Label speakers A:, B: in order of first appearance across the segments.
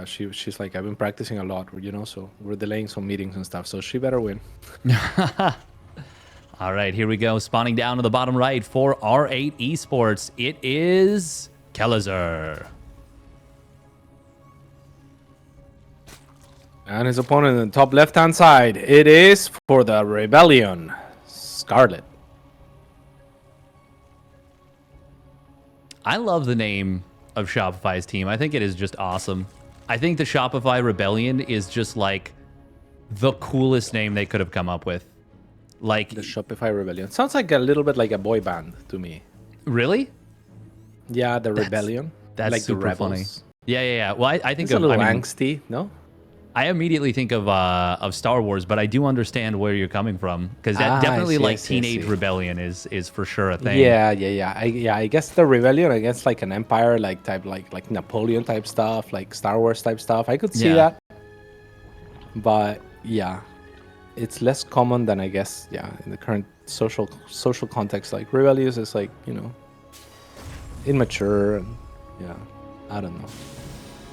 A: she's like, I've been practicing a lot, you know, so we're delaying some meetings and stuff, so she better win.
B: All right, here we go. Spawning down to the bottom right for R8 Esports. It is Kelazhur.
A: And his opponent in the top left-hand side, it is for the Rebellion, Scarlett.
B: I love the name of Shopify's team. I think it is just awesome. I think the Shopify Rebellion is just like the coolest name they could have come up with. Like
A: The Shopify Rebellion. Sounds like a little bit like a boy band to me.
B: Really?
A: Yeah, the Rebellion.
B: That's
A: like
B: super
A: the
B: funny.
A: rebels.
B: Yeah. Well, I think
A: It's a little
B: I mean,
A: angsty, no?
B: I immediately think of Star Wars, but I do understand where you're coming from because that definitely like teenage rebellion is for sure a thing.
A: Yeah. I guess the rebellion against like an empire like type like Napoleon type stuff, like Star Wars type stuff. I could see that. But yeah, it's less common than I guess in the current social context. Like rebellious is like, you know, immature and I don't know.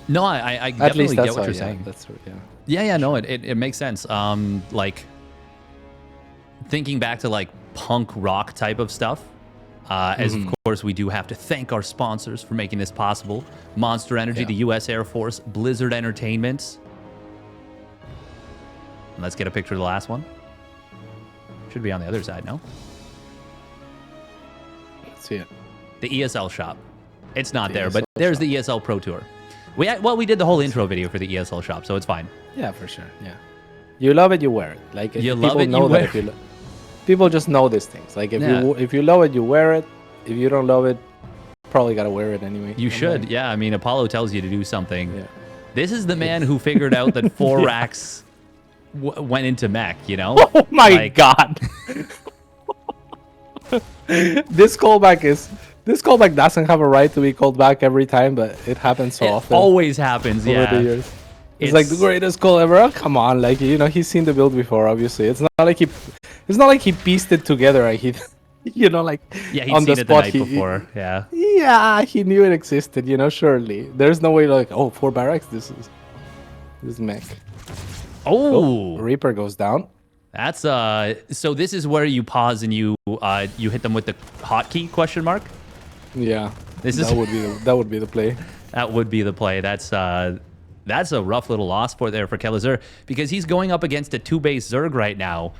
B: No, I definitely get what you're saying.
A: That's
B: Yeah, no, it makes sense. Like thinking back to like punk rock type of stuff. As of course we do have to thank our sponsors for making this possible: Monster Energy, the U.S. Air Force, Blizzard Entertainment. And let's get a picture of the last one. Should be on the other side, no?
A: Let's see it.
B: The ESL shop. It's not there, but there's the ESL Pro Tour. We did the whole intro video for the ESL shop, so it's fine.
A: Yeah, for sure. Yeah, you love it, you wear it. Like
B: you love it, you wear it.
A: People just know these things. Like if you love it, you wear it. If you don't love it, probably gotta wear it anyway.
B: You should. Yeah, I mean, Apollo tells you to do something. Yeah. This is the man who figured out that 4 racks went into mech. You know?
A: Oh my god! This callback doesn't have a right to be called back every time, but it happens so often.
B: It always happens,
A: over the years. It's like the greatest call ever. Oh, come on, like, you know, he's seen the build before. Obviously, it's not like he pieced it together. Like he, you know, like
B: he'd
A: on
B: seen
A: the
B: it
A: spot.
B: The night before. Yeah.
A: Yeah, he knew it existed. You know, surely there's no way like, oh, 4 barracks. This is mech.
B: Oh,
A: Reaper goes down.
B: That's so this is where you pause and you hit them with the hotkey question mark.
A: Yeah, that would be the play.
B: That would be the play. That's a rough little loss for Kelazhur because he's going up against a 2-base Zerg right now,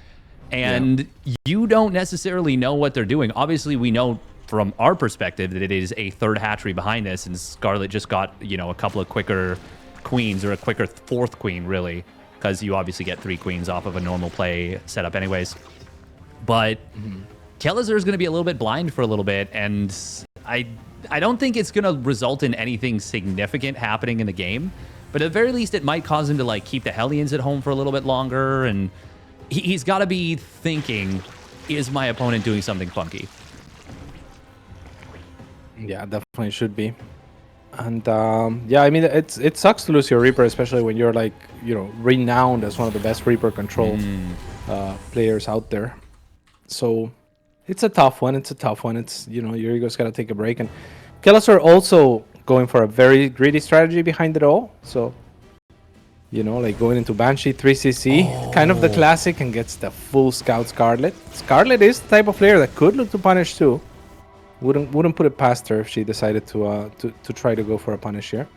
B: and you don't necessarily know what they're doing. Obviously, we know from our perspective that it is a 3rd hatchery behind this, and Scarlett just got, you know, a couple of quicker queens or a quicker 4th queen, really, because you obviously get 3 queens off of a normal play setup anyways. But Kelazhur is going to be a little bit blind for a little bit, and I don't think it's going to result in anything significant happening in the game, but at the very least, it might cause him to like keep the Hellions at home for a little bit longer, and he's got to be thinking, is my opponent doing something funky?
A: Yeah, definitely should be. And I mean, it sucks to lose your Reaper, especially when you're like, you know, renowned as one of the best Reaper control players out there. So it's a tough one. It's, you know, your ego's got to take a break. And Kelazhur also going for a very greedy strategy behind it all. So, you know, like going into Banshee 3cc, kind of the classic, and gets the full scout Scarlett. Scarlett is the type of player that could look to punish too. Wouldn't put it past her if she decided to try to go for a punish here.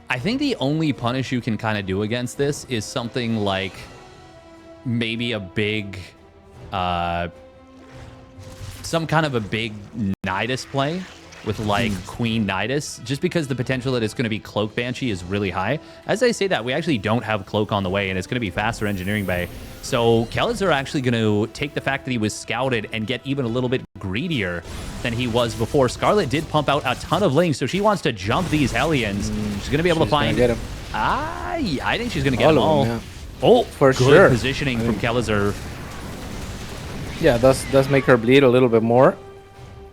B: I think the only punish you can kind of do against this is something like maybe a big some kind of a big Nidus play with like Queen Nidus, just because the potential that it's going to be Cloak Banshee is really high. As I say that, we actually don't have Cloak on the way, and it's going to be faster Engineering Bay. So Kelazhur actually going to take the fact that he was scouted and get even a little bit greedier than he was before. Scarlett did pump out a ton of links, so she wants to jump these Hellions. She's going to be able to find...
A: Get him.
B: I think she's going to get them all.
A: Yeah.
B: Oh,
A: for
B: good
A: sure.
B: Positioning from Kelazhur.
A: Yeah, does make her bleed a little bit more.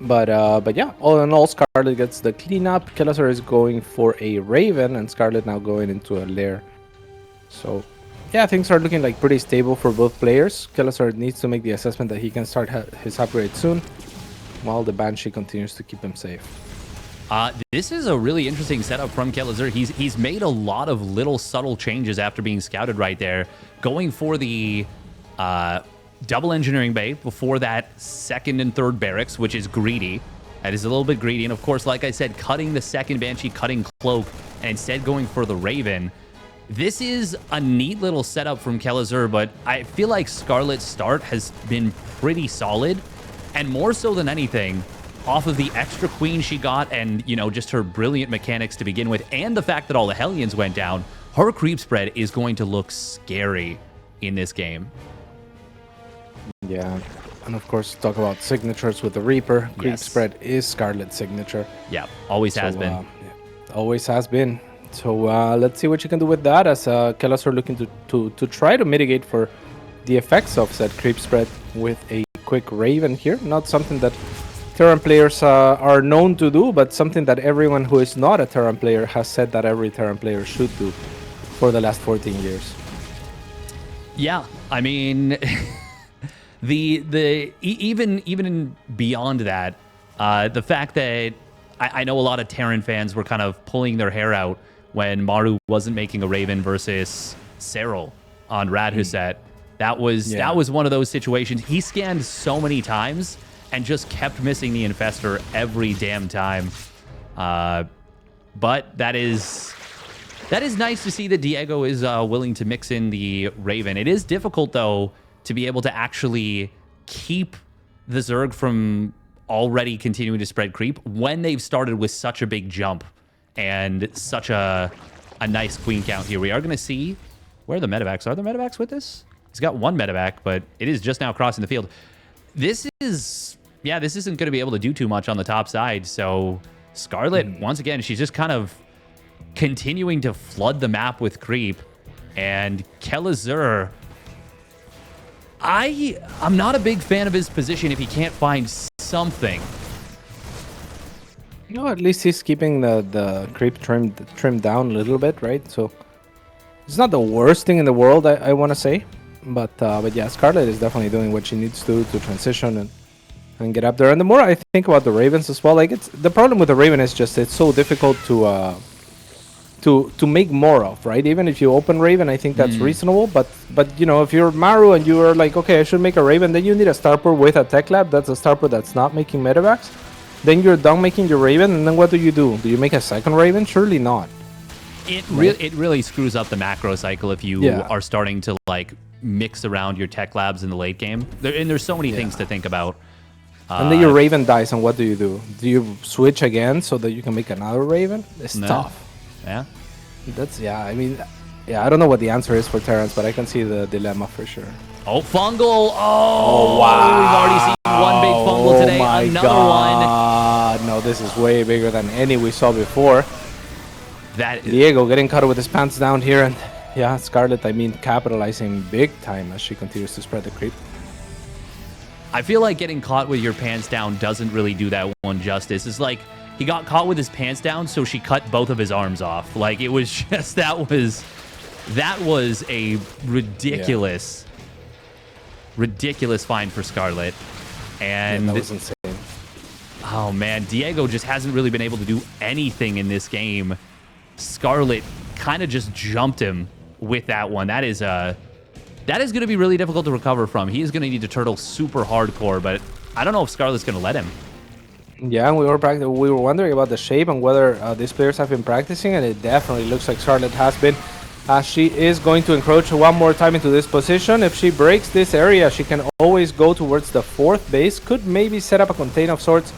A: But yeah, all in all, Scarlett gets the cleanup. Kelazhur is going for a Raven, and Scarlett now going into a Lair. So yeah, things are looking like pretty stable for both players. Kelazhur needs to make the assessment that he can start his upgrade soon, while the Banshee continues to keep him safe.
B: This is a really interesting setup from Kelazhur. He's made a lot of little subtle changes after being scouted right there, going for the double engineering bay before that second and third barracks, which is greedy. That is a little bit greedy. And of course, like I said, cutting the second Banshee, cutting Cloak, and instead going for the Raven. This is a neat little setup from Kelazhur, but I feel like Scarlett's start has been pretty solid, and more so than anything, off of the extra queen she got and, you know, just her brilliant mechanics to begin with, and the fact that all the Hellions went down, her creep spread is going to look scary in this game.
A: Yeah, and of course, talk about signatures with the Reaper. Creep spread is Scarlett's signature.
B: Yeah, always has been.
A: Yeah, always has been. So let's see what you can do with that, as Kelazhur looking to try to mitigate for the effects of said creep spread with a quick Raven here. Not something that Terran players are known to do, but something that everyone who is not a Terran player has said that every Terran player should do for the last 14 years.
B: Yeah, I mean, even beyond that, the fact that I know a lot of Terran fans were kind of pulling their hair out when Maru wasn't making a Raven versus Serral on Radhuset. That was one of those situations. He scanned so many times and just kept missing the Infestor every damn time. But that is nice to see that Diego is willing to mix in the Raven. It is difficult, though, to be able to actually keep the Zerg from already continuing to spread creep when they've started with such a big jump and such a nice queen count here. We are going to see where the medevacs are. The medevacs with this? He's got one medevac, but it is just now crossing the field. This isn't going to be able to do too much on the top side. So Scarlett, once again, she's just kind of continuing to flood the map with creep. And Kelazhur, I'm not a big fan of his position if he can't find something.
A: You know, at least he's keeping the creep trimmed down a little bit, right? So it's not the worst thing in the world, I want to say. But yeah, Scarlett is definitely doing what she needs to transition and get up there. And the more I think about the Ravens as well, like, it's the problem with the Raven is just it's so difficult to make more of, right? Even if you open Raven, I think that's reasonable. But you know, if you're Maru and you are like, okay, I should make a Raven, then you need a starport with a tech lab. That's a starport that's not making medevacs. Then you're done making your Raven, and then what do? Do you make a second Raven? Surely not.
B: It really screws up the macro cycle if you are starting to like mix around your tech labs in the late game. There's so many things to think about.
A: And then your Raven dies, and what do? Do you switch again so that you can make another Raven? It's tough.
B: Yeah.
A: I mean, I don't know what the answer is for Terrans, but I can see the dilemma for sure.
B: Oh, fungal. Oh, wow. We've already seen one big fungal today. Another one.
A: No, this is way bigger than any we saw before. Diego getting caught with his pants down here. And yeah, Scarlett, I mean, capitalizing big time as she continues to spread the creep.
B: I feel like getting caught with your pants down doesn't really do that one justice. It's like he got caught with his pants down, so she cut both of his arms off. Like, it was just, that was a ridiculous find for Scarlett. And
A: that was insane.
B: Oh man, Diego just hasn't really been able to do anything in this game. Scarlett kind of just jumped him with that one. That is going to be really difficult to recover from. He is going to need to turtle super hardcore, but I don't know if Scarlett's going to let him.
A: Yeah, we were wondering about the shape and whether these players have been practicing, and it definitely looks like Scarlett has been. She is going to encroach one more time into this position. If she breaks this area, she can always go towards the fourth base. Could maybe set up a contain of sorts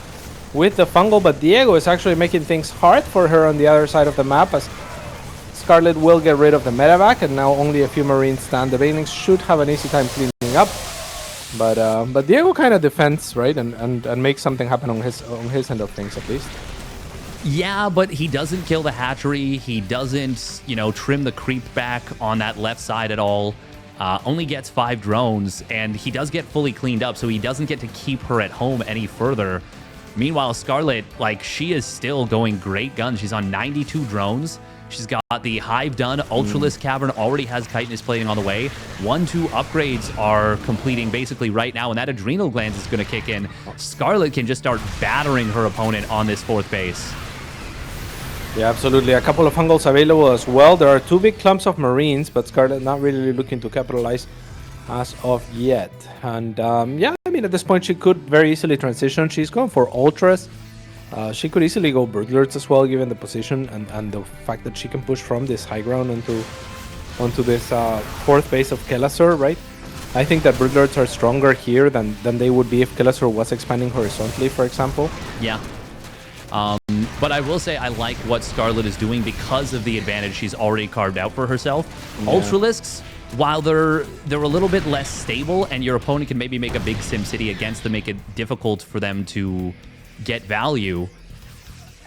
A: with the fungal, but Diego is actually making things hard for her on the other side of the map, as Scarlett will get rid of the medevac, and now only a few Marines stand. The Banelings should have an easy time cleaning up. But Diego kind of defends, right, and makes something happen on his end of things at least.
B: Yeah, but he doesn't kill the hatchery. He doesn't, trim the creep back on that left side at all. Only gets 5 drones, and he does get fully cleaned up, so he doesn't get to keep her at home any further. Meanwhile, Scarlett, she is still going great guns. She's on 92 drones. She's got the Hive done. Ultralisk Cavern already has chitinous plating on the way. 1-2 upgrades are completing basically right now, and that Adrenal Glands is going to kick in. Scarlett can just start battering her opponent on this fourth base.
A: Yeah, absolutely. A couple of fungals available as well. There are two big clumps of Marines, but Scarlett not really looking to capitalize as of yet. And yeah, I mean, at this point, she could very easily transition. She's going for Ultras. She could easily go Broodlords as well, given the position and the fact that she can push from this high ground onto this fourth base of Kelazhur, right? I think that Broodlords are stronger here than they would be if Kelazhur was expanding horizontally, for example.
B: Yeah. But I will say I like what Scarlett is doing because of the advantage she's already carved out for herself. Yeah. Ultralisks, while they're a little bit less stable and your opponent can maybe make a big SimCity against them, make it difficult for them to get value.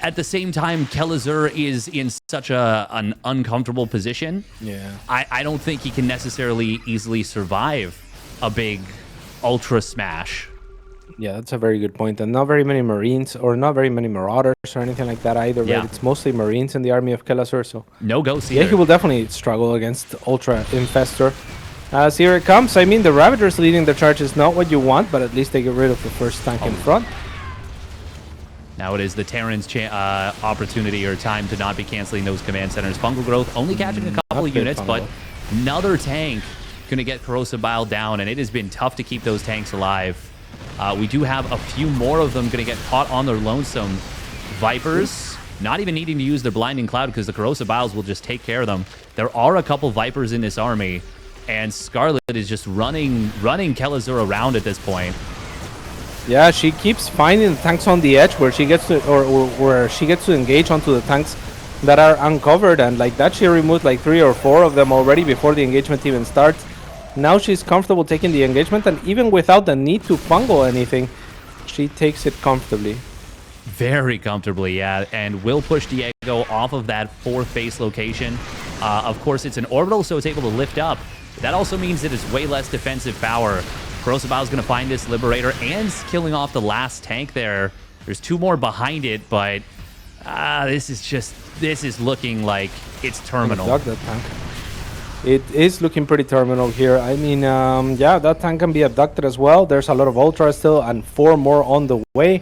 B: At the same time, Kelazhur is in such an uncomfortable position.
A: Yeah.
B: I don't think he can necessarily easily survive a big Ultra Smash.
A: Yeah, that's a very good point. And not very many Marines or not very many Marauders or anything like that either. Yeah. Right? It's mostly Marines in the army of Kelazhur, so
B: no ghosts either.
A: Yeah, he will definitely struggle against Ultra Infestor. As here it comes. I mean, the Ravagers leading the charge is not what you want, but at least they get rid of the first tank in front.
B: Now it is the Terran's opportunity or time to not be canceling those command centers. Fungal Growth only catching a couple of units, but another tank going to get Corrosive Bile down, and it has been tough to keep those tanks alive. We do have a few more of them going to get caught on their lonesome. Vipers, not even needing to use their Blinding Cloud because the Corrosive Biles will just take care of them. There are a couple Vipers in this army, and Scarlett is just running Kelazhur around at this point.
A: Yeah, she keeps finding the tanks on the edge where she gets to, or where she gets to engage onto the tanks that are uncovered, and like that she removed like 3 or 4 of them already before the engagement even starts. Now she's comfortable taking the engagement, and even without the need to fungal anything, she takes it comfortably.
B: Very comfortably, yeah, and will push Diego off of that 4th base location. Of course, it's an orbital, so it's able to lift up. That also means that it's way less defensive power. Corrosive Bile is going to find this Liberator and killing off the last tank there. There's 2 more behind it, but this is looking like it's terminal.
A: Dug that tank. It is looking pretty terminal here. I mean, yeah, that tank can be abducted as well. There's a lot of Ultra still and 4 more on the way.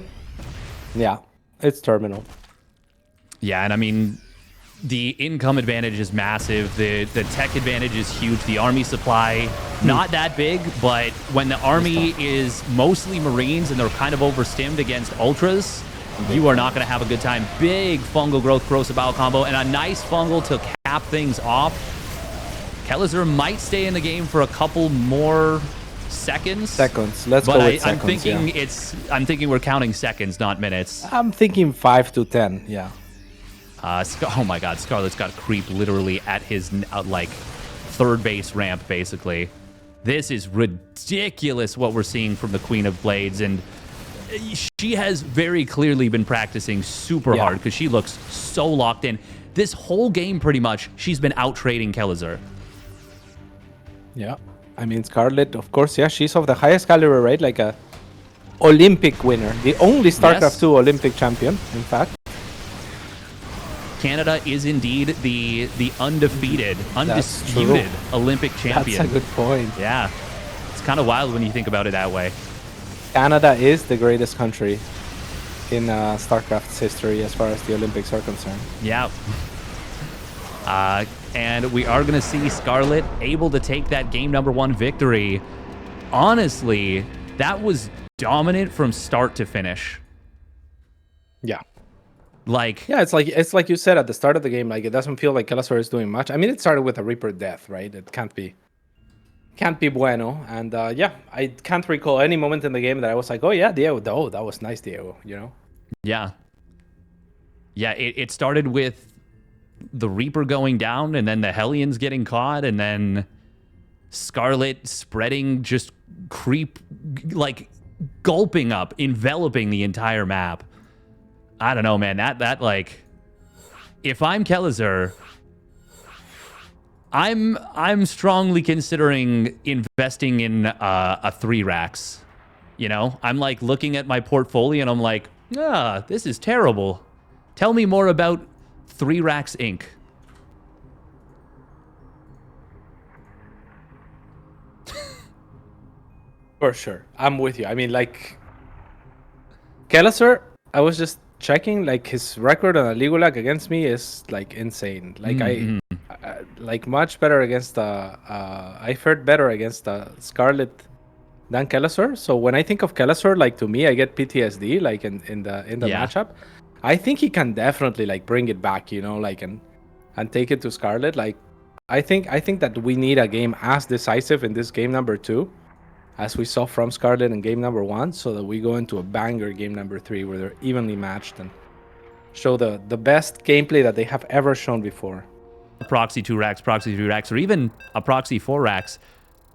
A: Yeah, it's terminal.
B: Yeah, and I mean, the income advantage is massive. The tech advantage is huge. The army supply, not that big, but when the army is mostly Marines and they're kind of overstimmed against Ultras, you are not going to have a good time. Big Fungal Growth Corrosive Bile combo and a nice fungal to cap things off. Kelazhur might stay in the game for a couple more seconds.
A: Let's go with
B: seconds. I'm thinking we're counting seconds, not minutes.
A: I'm thinking 5 to 10. Yeah.
B: Oh my God, Scarlett's got creep literally at his like 3rd base ramp, basically. This is ridiculous what we're seeing from the Queen of Blades, and she has very clearly been practicing super hard because she looks so locked in. This whole game, pretty much, she's been out trading Kelazhur.
A: Yeah, I mean, Scarlett, of course, yeah, she's of the highest caliber, right? Like a Olympic winner, the only StarCraft 2 Olympic champion, in fact.
B: Canada is indeed the undefeated, undisputed Olympic champion.
A: That's a good point.
B: Yeah, it's kind of wild when you think about it that way.
A: Canada is the greatest country in StarCraft's history as far as the Olympics are concerned.
B: Yeah. And we are going to see Scarlett able to take that game #1 victory. Honestly, that was dominant from start to finish.
A: Yeah.
B: Yeah,
A: it's like you said at the start of the game, like it doesn't feel like Kelazhur is doing much. I mean, it started with a Reaper death, right? It can't be bueno. And yeah, I can't recall any moment in the game that I was like, oh yeah, Diego, oh, that was nice, Diego, you know?
B: Yeah. Yeah, it started with the Reaper going down, and then the Hellions getting caught, and then Scarlett spreading just creep, like gulping up, enveloping the entire map. I don't know, man. That like, if I'm Kelazhur, I'm strongly considering investing in a 3 racks. You know, I'm like looking at my portfolio and I'm like, this is terrible. Tell me more about 3 Racks Inc.
A: For sure. I'm with you. I mean, like, Kelazhur, I was just checking like his record on a League against me is like insane. Like like much better against I fared better against Scarlett than Kelazhur. So when I think of Kelazhur, like to me, I get PTSD like in the matchup. I think he can definitely like bring it back, you know, like and take it to Scarlett. Like I think that we need a game as decisive in this game number 2 as we saw from Scarlett in game number 1, so that we go into a banger game number 3 where they're evenly matched and show the best gameplay that they have ever shown before.
B: Proxy 2 racks, proxy 3 racks, or even a proxy 4 racks.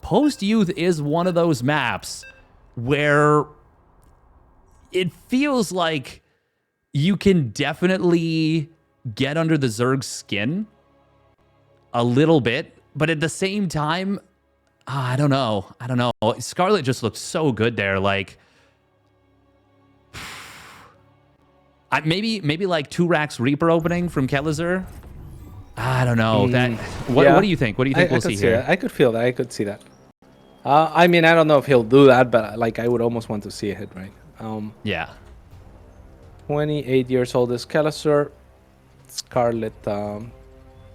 B: Post Youth is one of those maps where it feels like you can definitely get under the Zerg's skin a little bit, but at the same time, I don't know. Scarlett just looked so good there. Like, maybe like 2 racks Reaper opening from Kelazhur. I don't know. What do you think? What do you think we'll see here?
A: That. I could feel that. I could see that. I mean, I don't know if he'll do that, but like I would almost want to see it, right?
B: Yeah.
A: 28 years old is Kelazhur. Scarlett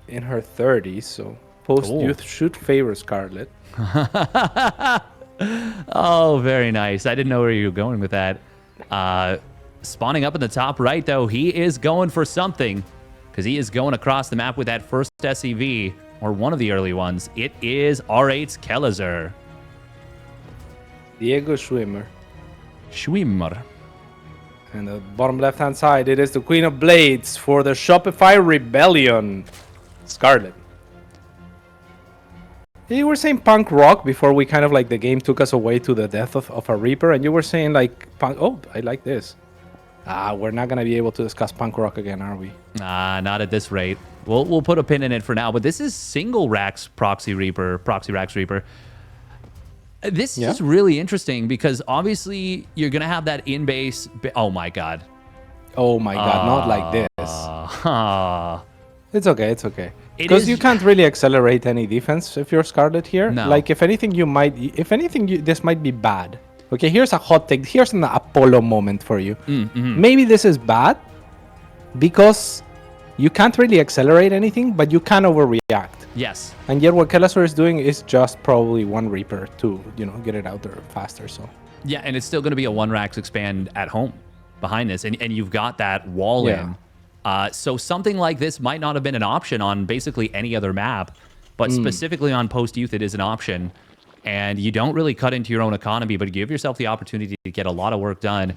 A: in her 30s, so Post Youth should favor Scarlett.
B: Oh, very nice. I didn't know where you were going with that. Spawning up in the top right, though, he is going for something because he is going across the map with that first SEV, or one of the early ones. It is R8's Kelazhur.
A: Diego Schwimmer.
B: Schwimmer.
A: And the bottom left-hand side, it is the Queen of Blades for the Shopify Rebellion. Scarlett. You were saying punk rock before we kind of like the game took us away to the death of a Reaper, and you were saying like punk. Oh, I like this. We're not gonna be able to discuss punk rock again, are we?
B: Not at this rate. We'll put a pin in it for now. But this is single racks proxy racks Reaper. This is really interesting because obviously you're gonna have that in base. Oh my god.
A: Oh my god! Not like this. It's okay. It's okay. Because you can't really accelerate any defense if you're Scarlett here.
B: No.
A: Like, if anything, this might be bad. Okay, here's a hot take. Here's an Apollo moment for you. Maybe this is bad because you can't really accelerate anything, but you can overreact.
B: Yes.
A: And yet what Kelazhur is doing is just probably one Reaper to, get it out there faster. So
B: yeah, and it's still going to be a 1 racks expand at home behind this. And you've got that wall in. So something like this might not have been an option on basically any other map, but specifically on Post Youth, it is an option. And you don't really cut into your own economy, but give yourself the opportunity to get a lot of work done.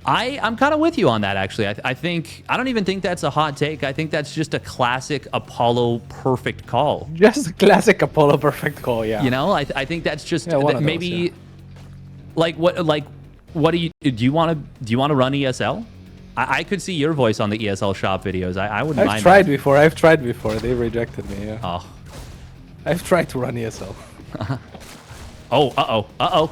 B: I'm kind of with you on that, actually. I don't even think that's a hot take. I think that's just a classic Apollo perfect call.
A: Just a classic Apollo perfect call, yeah.
B: You know, I think that's just
A: maybe
B: what do you want to run ESL? I could see your voice on the ESL shop videos. I wouldn't mind.
A: I've tried before. They rejected me. Yeah.
B: Oh.
A: I've tried to run ESL.
B: Oh.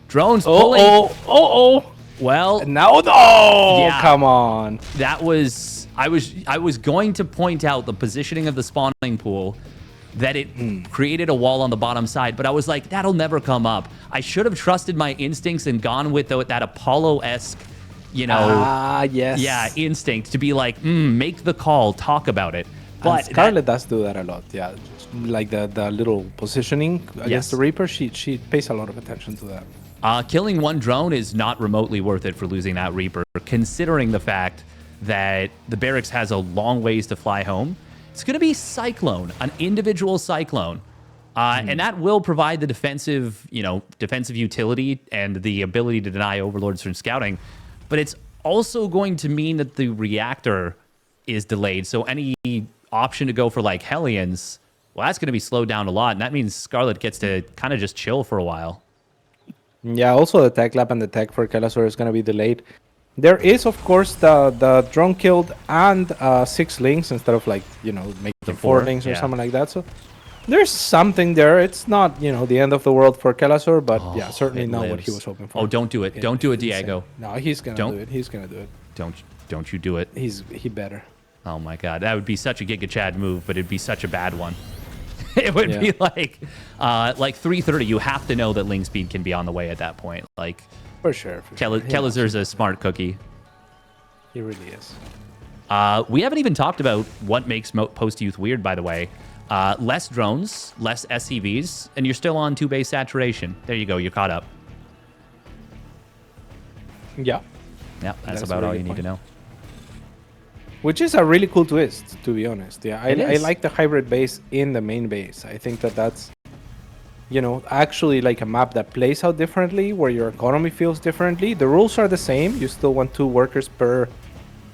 B: Drones pulling. Well,
A: no. Yeah, come on.
B: That was I was going to point out the positioning of the spawning pool, that it created a wall on the bottom side, but I was like, that'll never come up. I should have trusted my instincts and gone with that Apollo-esque,
A: yes.
B: Yeah, instinct to be like, make the call, talk about it. But
A: Scarlett does do that a lot, yeah. Like the little positioning against the Reaper, she pays a lot of attention to that.
B: Killing 1 drone is not remotely worth it for losing that Reaper, considering the fact that the barracks has a long ways to fly home. It's going to be Cyclone, an individual Cyclone. And that will provide the defensive utility and the ability to deny overlords from scouting. But it's also going to mean that the reactor is delayed. So any option to go for like Hellions, well, that's going to be slowed down a lot. And that means Scarlett gets to kind of just chill for a while.
A: Yeah, also the tech lab and the tech for Kelazhur is going to be delayed. There is, of course, the drone killed and 6 links instead of making 4 links or something like that. So there's something there. It's not, the end of the world for Kelazhur, but certainly not what he was hoping for.
B: Oh, don't do it. Don't do it, Diego.
A: No, he's going to do it. He's going to do it.
B: Don't you do it.
A: He better.
B: Oh my God. That would be such a Giga Chad move, but it'd be such a bad one. It would be like 330. You have to know that link speed can be on the way at that point. Like,
A: for sure.
B: Kelazhur's a smart cookie.
A: He really is.
B: We haven't even talked about what makes post-youth weird, by the way. Less drones, less SCVs, and you're still on 2-base saturation. There you go. You're caught up.
A: Yeah.
B: Yeah, that's about all you need to know.
A: Which is a really cool twist, to be honest. Yeah, I
B: is.
A: like the hybrid base in the main base. I think that's, actually like a map that plays out differently, where your economy feels differently. The rules are the same. You still want 2 workers per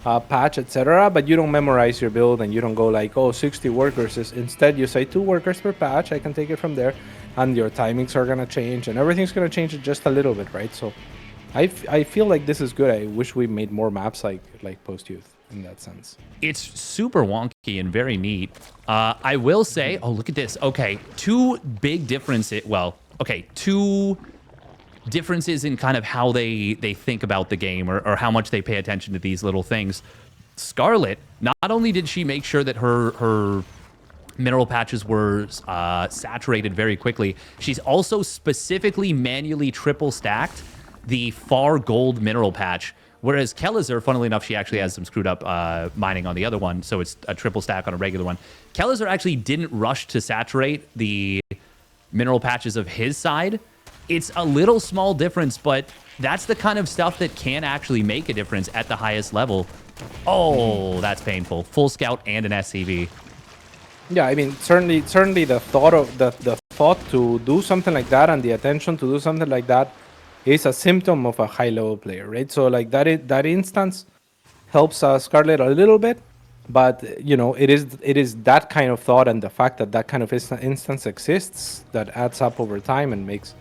A: patch, etc. But you don't memorize your build, and you don't go like, oh, 60 workers. Instead, you say 2 workers per patch. I can take it from there. And your timings are going to change, and everything's going to change just a little bit, right? So I feel like this is good. I wish we made more maps like post-youth in that sense.
B: It's super wonky and very neat. I will say, oh, look at this. Okay, 2 big differences. Well, okay, 2 differences in kind of how they think about the game, or how much they pay attention to these little things. Scarlett, not only did she make sure that her mineral patches were saturated very quickly, she's also specifically manually triple stacked the far gold mineral patch. Whereas Kelazhur, funnily enough, she actually has some screwed up mining on the other one, so it's a triple stack on a regular one. Kelazhur actually didn't rush to saturate the mineral patches of his side. It's a little small difference, but that's the kind of stuff that can actually make a difference at the highest level. Oh, that's painful. Full scout and an SCV.
A: Yeah, I mean, certainly the thought of the thought to do something like that, and the attention to do something like that, is a symptom of a high-level player, right? So like that instance helps Scarlett a little bit, but it is that kind of thought, and the fact that that kind of instance exists, that adds up over time and makes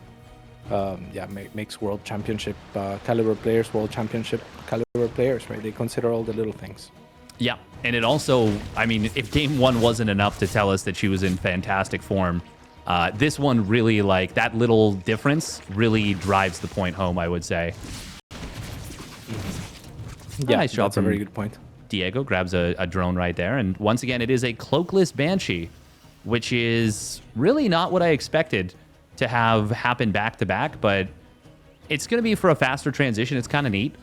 A: makes world championship caliber players world championship caliber players, right? They consider all the little things.
B: Yeah, and it also, I mean, if game 1 wasn't enough to tell us that she was in fantastic form, this one really, like, that little difference really drives the point home, I would say.
A: Yeah,
B: nice job.
A: That's a very good point.
B: Diego grabs a drone right there, and once again, it is a cloakless Banshee, which is really not what I expected to have happen back-to-back, but it's going to be for a faster transition. It's kind of neat.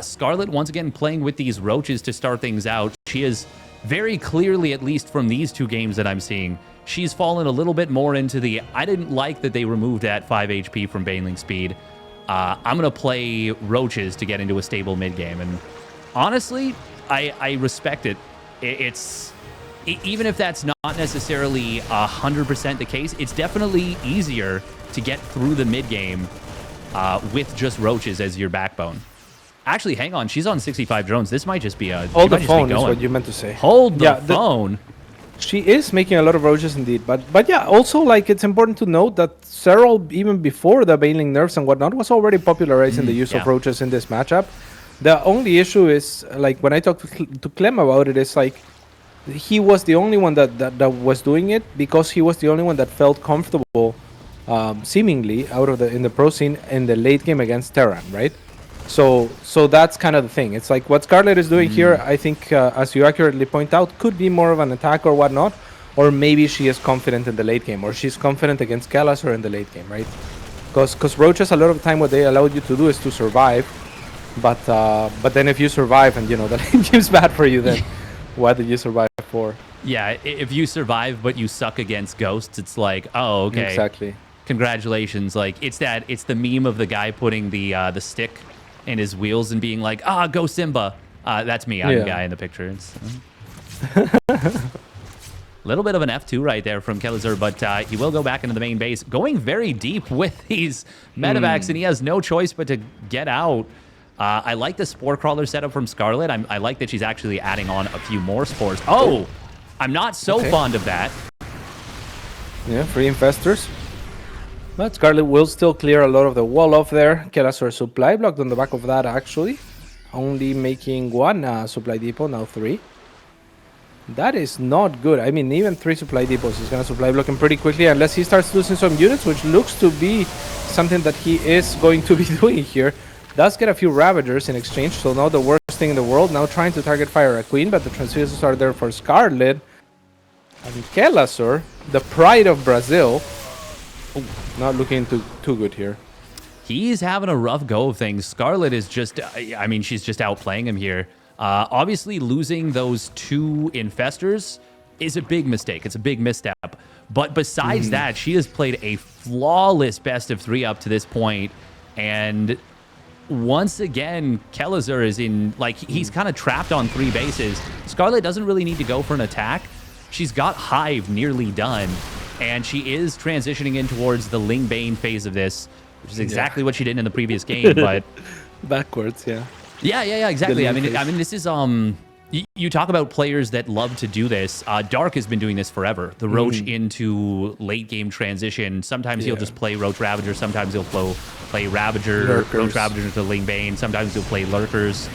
B: Scarlett, once again, playing with these roaches to start things out. She is very clearly, at least from these 2 games that I'm seeing, she's fallen a little bit more into the, I didn't like that they removed that 5 HP from Baneling speed. I'm going to play roaches to get into a stable mid-game. And honestly, I respect it. Even if that's not necessarily 100% the case, it's definitely easier to get through the mid-game with just roaches as your backbone. Actually, hang on. She's on 65 drones. This might just be a...
A: Hold the phone is what you meant to say.
B: Hold the phone.
A: She is making a lot of roaches indeed. But yeah, also, like, it's important to note that Serral, even before the Baneling nerfs and whatnot, was already popularizing the use of roaches in this matchup. The only issue is, like, when I talked to Clem about it, it's like, he was the only one that was doing it, because he was the only one that felt comfortable, seemingly, in the pro scene in the late game against Terran, right? So that's kind of the thing. It's like what Scarlett is doing here, I think, as you accurately point out, could be more of an attack or whatnot, or maybe she is confident in the late game, or she's confident against Kelazhur in the late game, right? Because roaches, a lot of the time, what they allow you to do is to survive, but then if you survive and the late game's bad for you, then what did you survive for?
B: Yeah, if you survive but you suck against ghosts, it's like, oh, okay,
A: exactly.
B: Congratulations. Like, it's the meme of the guy putting the stick in his wheels and being like, go Simba. That's me. I'm the guy in the picture. A little bit of an F2 right there from Kelazhur, but he will go back into the main base, going very deep with these medevacs, and he has no choice but to get out. I like the Spore Crawler setup from Scarlett. I like that she's actually adding on a few more spores. Oh, I'm not so fond of that.
A: Yeah, free infestors. But Scarlett will still clear a lot of the wall off there. Kelazhur supply blocked on the back of that, actually. Only making 1 supply depot, now 3. That is not good. I mean, even 3 supply depots is going to supply block him pretty quickly, unless he starts losing some units, which looks to be something that he is going to be doing here. Does get a few Ravagers in exchange, so now the worst thing in the world. Now trying to target Fire a Queen, but the transfuses are there for Scarlett. And Kelazhur, the pride of Brazil, not looking too good here.
B: He's having a rough go of things. Scarlett is just, I mean, she's just outplaying him here. Obviously, losing those 2 infestors is a big mistake. It's a big misstep. But besides that, she has played a flawless best of 3 up to this point. And once again, Kelazhur is in, like, he's kind of trapped on 3 bases. Scarlett doesn't really need to go for an attack. She's got Hive nearly done. And she is transitioning in towards the Ling Bane phase of this, which is exactly what she did in the previous game. But
A: backwards, yeah.
B: Yeah, exactly. I mean, this is you talk about players that love to do this. Dark has been doing this forever. The Roach into late game transition. Sometimes he'll just play Roach Ravager. Sometimes he'll play Ravager,
A: Lurkers.
B: Roach Ravager into Ling Bane. Sometimes he'll play Lurkers.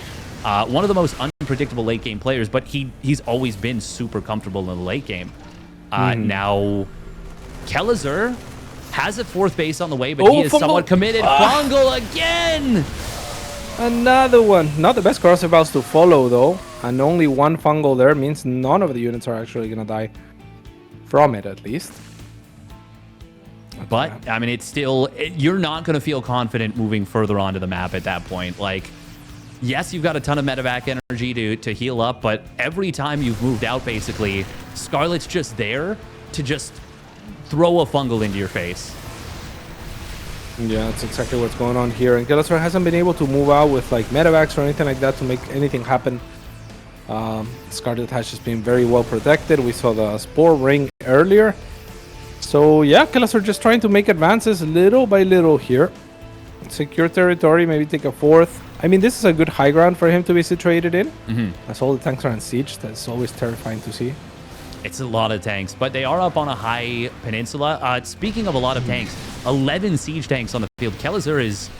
B: One of the most unpredictable late game players, but he's always been super comfortable in the late game. Now, Kelazhur has a 4th base on the way, but he is somewhat committed. Fungal again!
A: Another one. Not the best crosser bounce to follow, though. And only 1 fungal there means none of the units are actually going to die from it, at least.
B: But, I mean, it's still... You're not going to feel confident moving further onto the map at that point. Like, yes, you've got a ton of medevac energy to heal up, but every time you've moved out, basically, Scarlett's just there to just throw a fungal into your face.
A: Yeah, that's exactly what's going on here. And Kelazhur hasn't been able to move out with like medevacs or anything like that to make anything happen. Scarlett has just been very well protected. We saw the Spore Ring earlier. So yeah, Kelazhur just trying to make advances little by little here. Secure territory, maybe take a 4th. I mean, this is a good high ground for him to be situated in. As all the tanks are on siege, that's always terrifying to see.
B: It's a lot of tanks, but they are up on a high peninsula. Speaking of a lot of tanks, 11 siege tanks on the field. Kelazhur is,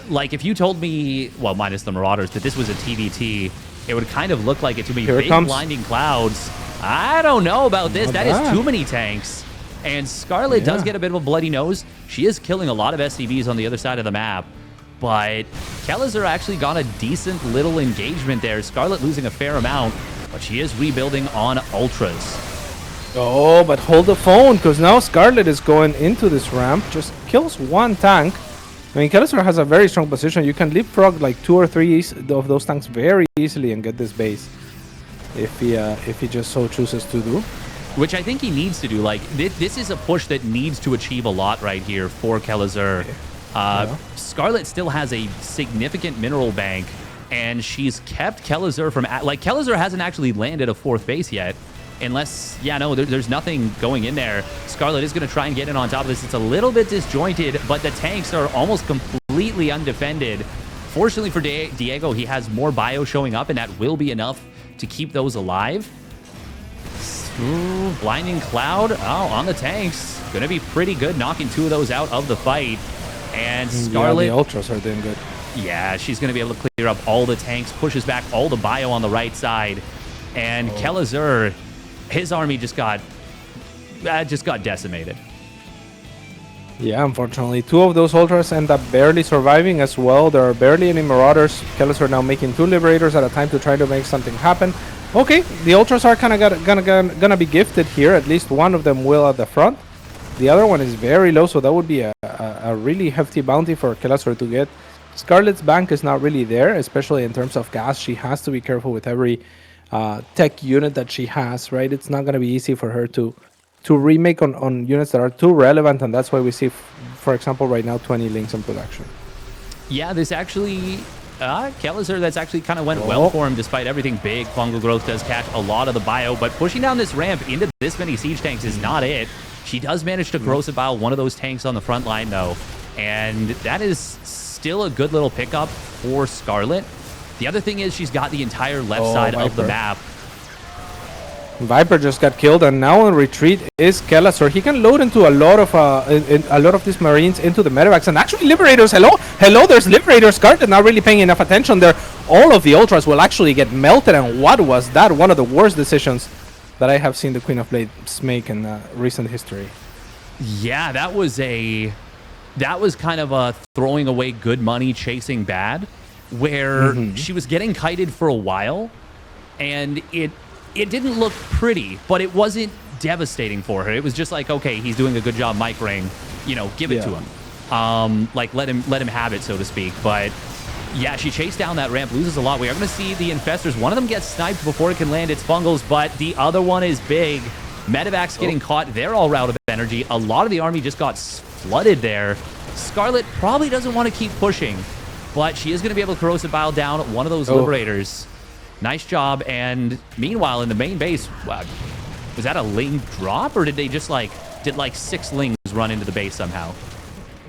B: like, if you told me, well, minus the Marauders, that this was a TVT, it would kind of look like it to me.
A: Here
B: Big blinding clouds. I don't know about this. That is too many tanks. And Scarlett does get a bit of a bloody nose. She is killing a lot of SCVs on the other side of the map. But Kelazhur actually got a decent little engagement there. Scarlett losing a fair amount, but she is rebuilding on Ultras.
A: Oh, but hold the phone, because now Scarlett is going into this ramp. Just kills 1 tank. I mean, Kelazhur has a very strong position. You can leapfrog like 2 or 3 of those tanks very easily and get this base. If he just so chooses to do.
B: Which I think he needs to do. Like, this is a push that needs to achieve a lot right here for Kelazhur. Scarlett still has a significant mineral bank, and she's kept Kelazhur from... Like, Kelazhur hasn't actually landed a 4th base yet. Unless, there's nothing going in there. Scarlett is going to try and get in on top of this. It's a little bit disjointed, but the tanks are almost completely undefended. Fortunately for Diego, he has more bio showing up, and that will be enough to keep those alive. Ooh, blinding cloud. Oh, on the tanks. Going to be pretty good, knocking 2 of those out of the fight. And Scarlett...
A: Yeah, the Ultras are doing good.
B: Yeah, she's going to be able to clear up all the tanks, pushes back all the bio on the right side. And Kelazhur, his army just got decimated.
A: Yeah, unfortunately. 2 of those Ultras end up barely surviving as well. There are barely any Marauders. Kelazhur now making 2 Liberators at a time to try to make something happen. Okay, the Ultras are kind of gonna be gifted here. At least one of them will at the front. The other one is very low, so that would be a really hefty bounty for Kelazhur to get. Scarlett's bank is not really there, especially in terms of gas. She has to be careful with every tech unit that she has, right? It's not going to be easy for her to remake on units that are too relevant, and that's why we see, for example, right now 20 links in production.
B: Yeah, this actually... Kelazhur, that's actually kind of went well for him despite everything. Big fungal growth does catch a lot of the bio, but pushing down this ramp into this many siege tanks is not it. She does manage to corrosive bile one of those tanks on the front line, though, and that is still a good little pickup for Scarlett. The other thing is she's got the entire left side of the map.
A: Viper just got killed, and now in retreat is Kelazhur. He can load into a lot of these Marines into the medevacs, and actually Liberators. Hello, there's Liberators. Scarlett not really paying enough attention there. All of the Ultras will actually get melted, and what was that? One of the worst decisions that I have seen the Queen of Blades make in recent history.
B: Yeah, that was kind of a throwing away good money, chasing bad, where she was getting kited for a while, and it didn't look pretty, but it wasn't devastating for her. It was just like, okay, he's doing a good job micring, give it to him. Like let him have it, so to speak. But Yeah, she chased down that ramp, loses a lot. We are going to see the Infestors. One of them gets sniped before it can land its bungles, but the other one is big. Medevac's getting caught. They're all out of energy. A lot of the army just got flooded there. Scarlett probably doesn't want to keep pushing, but she is going to be able to corrosive bile down one of those liberators. Nice job. And meanwhile, in the main base, was that a Ling drop, or did they just did 6 Lings run into the base somehow?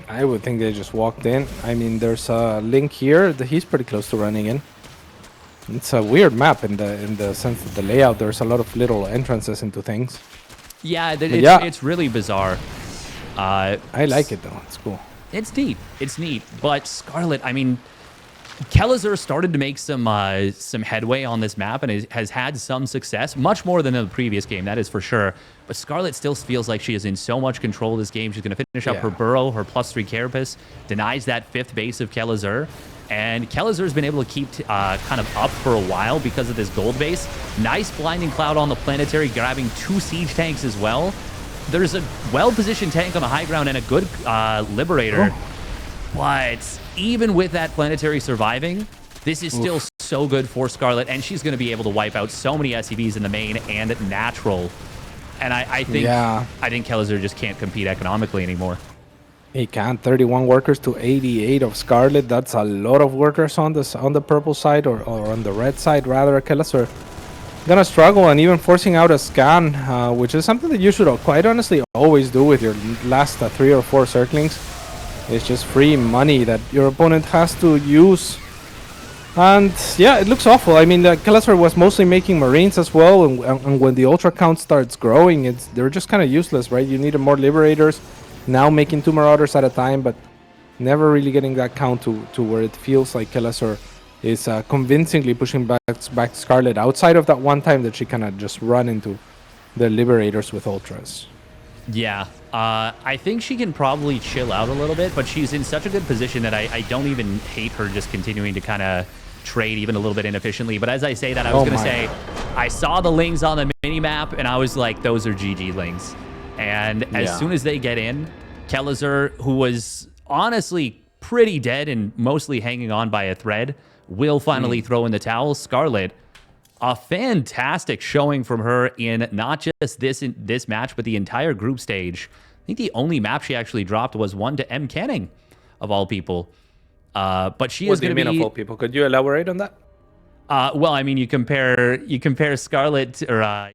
A: I would think they just walked in. I mean, there's a Link here. He's pretty close to running in. It's a weird map in the sense that the layout, there's a lot of little entrances into things.
B: Yeah, it's really bizarre.
A: I like it though. It's cool.
B: It's neat. It's neat. But Scarlett, I mean, Kelazhur started to make some headway on this map and has had some success, much more than in the previous game, that is for sure. But Scarlett still feels like she is in so much control of this game. She's going to finish up her burrow, her +3 carapace, denies that 5th base of Kelazhur. And Kelazhur's been able to keep kind of up for a while because of this gold base. Nice blinding cloud on the planetary, grabbing 2 siege tanks as well. There's a well-positioned tank on the high ground and a good liberator. But even with that planetary surviving, this is still so good for Scarlett, and she's going to be able to wipe out so many SCVs in the main and natural. And I think Kelazhur just can't compete economically anymore.
A: He can't. 31 workers to 88 of Scarlett. That's a lot of workers on the purple side, or on the red side rather. Kelazhur gonna struggle, and even forcing out a scan, which is something that you should quite honestly always do with your last 3 or 4 circlings. It's just free money that your opponent has to use. And yeah, it looks awful. I mean, Kelazhur was mostly making Marines as well, and when the ultra count starts growing, they're just kind of useless, right? You need more liberators. Now making 2 Marauders at a time, but never really getting that count to where it feels like Kelazhur is convincingly pushing back Scarlett, outside of that one time that she kind of just run into the liberators with ultras.
B: Yeah, I think she can probably chill out a little bit, but she's in such a good position that I don't even hate her just continuing to kind of trade even a little bit inefficiently. But as I say that, I was going to say, I saw the Lings on the mini-map, and I was like, those are GG Lings. And as soon as they get in, Kelazhur, who was honestly pretty dead and mostly hanging on by a thread, will finally throw in the towel. Scarlett, a fantastic showing from her in not just this match, but the entire group stage. I think the only map she actually dropped was one to M. Canning, of all people. But she is going to be... What do you mean,
A: of all people? Could you elaborate on that?
B: Well, I mean, you compare Scarlett or